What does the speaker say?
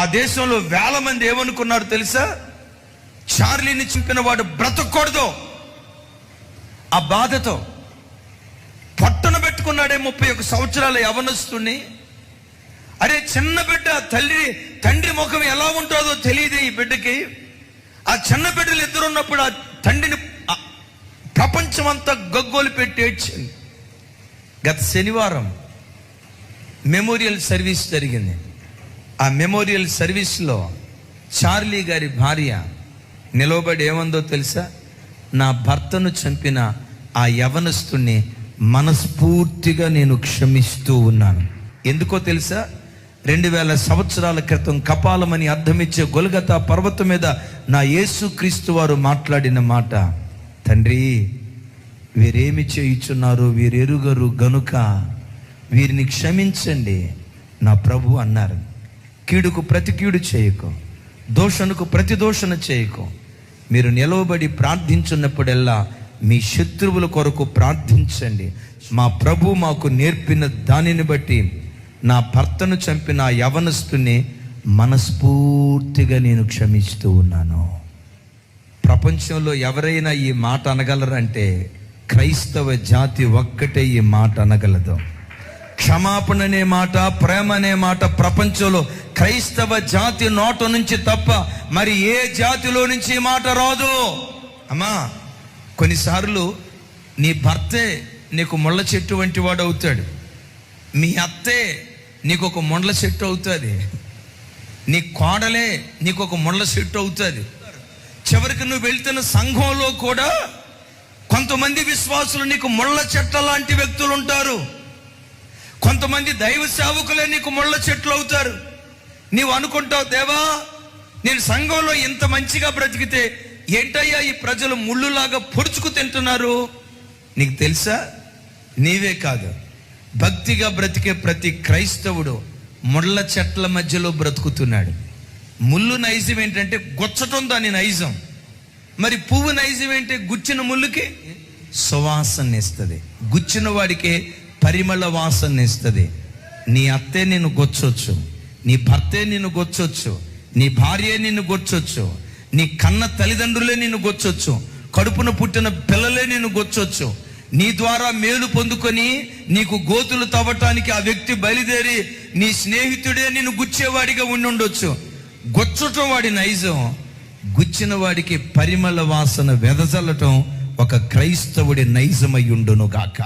ఆ దేశంలో వేల మంది ఏమనుకున్నారు తెలుసా? చార్లీని చంపిన వాడు బ్రతకూడదు. ఆ బాధతో పట్టున పెట్టుకున్నాడే 31 సంవత్సరాల యవనస్తుని. అరే చిన్న బిడ్డ, తండ్రి ముఖం ఎలా ఉంటుందో తెలియదు ఈ బిడ్డకి. ఆ చిన్న బిడ్డలు ఇద్దరు ఉన్నప్పుడు ఆ తండ్రిని ప్రపంచం అంతా గగ్గోలు పెట్టి ఏడ్చింది. గత శనివారం మెమోరియల్ సర్వీస్ జరిగింది. ఆ మెమోరియల్ సర్వీస్లో చార్లీ గారి భార్య నిలవబడి ఏమందో తెలుసా? నా భర్తను చంపిన ఆ యవనస్తుణ్ణి మనస్ఫూర్తిగా నేను క్షమిస్తూ ఉన్నాను. ఎందుకో తెలుసా? 2000 సంవత్సరాల క్రితం కపాలమని అర్థమిచ్చే గొల్గతా పర్వతం మీద నా యేసుక్రీస్తు వారు మాట్లాడిన మాట, తండ్రి వీరేమి చేయుచున్నారు వీరెరుగరు గనుక వీరిని క్షమించండి నా ప్రభు అన్నారు. కీడుకు ప్రతి కీడు చేయకు, దోషణకు ప్రతి దోషణ చేయకు. మీరు నిలవబడి ప్రార్థించున్నప్పుడల్లా మీ శత్రువుల కొరకు ప్రార్థించండి. మా ప్రభు మాకు నేర్పిన దానిని బట్టి నా భర్తను చంపిన యవనస్తుని మనస్ఫూర్తిగా నేను క్షమిస్తూ ఉన్నాను. ప్రపంచంలో ఎవరైనా ఈ మాట అనగలరంటే క్రైస్తవ జాతి ఒక్కటే ఈ మాట అనగలదు. క్షమాపణ అనే మాట, ప్రేమ అనే మాట ప్రపంచంలో క్రైస్తవ జాతి నోట నుంచి తప్ప మరి ఏ జాతిలో నుంచి ఈ మాట రాదు. అమ్మా, కొన్నిసార్లు నీ భర్తే నీకు ముళ్ళ చెట్టు వంటి వాడు అవుతాడు. మీ అత్తే నీకు ఒక ముళ్ళ చెట్టు అవుతుంది. నీ కోడలే నీకు ఒక ముళ్ళ చెట్టు అవుతుంది. చివరికి నువ్వు వెళ్తున్న సంఘంలో కూడా కొంతమంది విశ్వాసులు నీకు ముళ్ళ చెట్ల లాంటి వ్యక్తులు ఉంటారు. కొంతమంది దైవ సేవకులే నీకు ముళ్ళ చెట్లు అవుతారు. నీవు అనుకుంటావు, దేవా నేను సంఘంలో ఇంత మంచిగా బ్రతికితే ఏంటయ్యా ఈ ప్రజలు ముళ్ళులాగా పొడుచుకు తింటున్నారు. నీకు తెలుసా? నీవే కాదు, భక్తిగా బ్రతికే ప్రతి క్రైస్తవుడు ముళ్ళ చెట్ల మధ్యలో బ్రతుకుతున్నాడు. ముళ్ళు నైజం ఏంటంటే గుచ్చటం దాని నైజం. మరి పువ్వు నైజం ఏంటి? గుచ్చిన ముళ్ళుకి సువాసన ఇస్తుంది, గుచ్చిన వాడికి పరిమళ వాసన ఇస్తుంది. నీ అత్తే నిన్ను గొచ్చొచ్చు, నీ భర్తే నిన్ను గొచ్చొచ్చు, నీ భార్యే నిన్ను గొచ్చొచ్చు, నీ కన్న తల్లిదండ్రులే నిన్ను గొచ్చొచ్చు, కడుపున పుట్టిన పిల్లలే నిన్ను గొచ్చొచ్చు. నీ ద్వారా మేలు పొందుకొని నీకు గోతులు తవ్వటానికి ఆ వ్యక్తి బయలుదేరి నీ స్నేహితుడే నిన్ను గుచ్చేవాడిగా ఉండుండొచ్చు. గొచ్చటం వాడి నైజం, గుచ్చిన వాడికి పరిమళ వాసన వెదజల్లటం ఒక క్రైస్తవుడి నైజమై ఉండును గాక.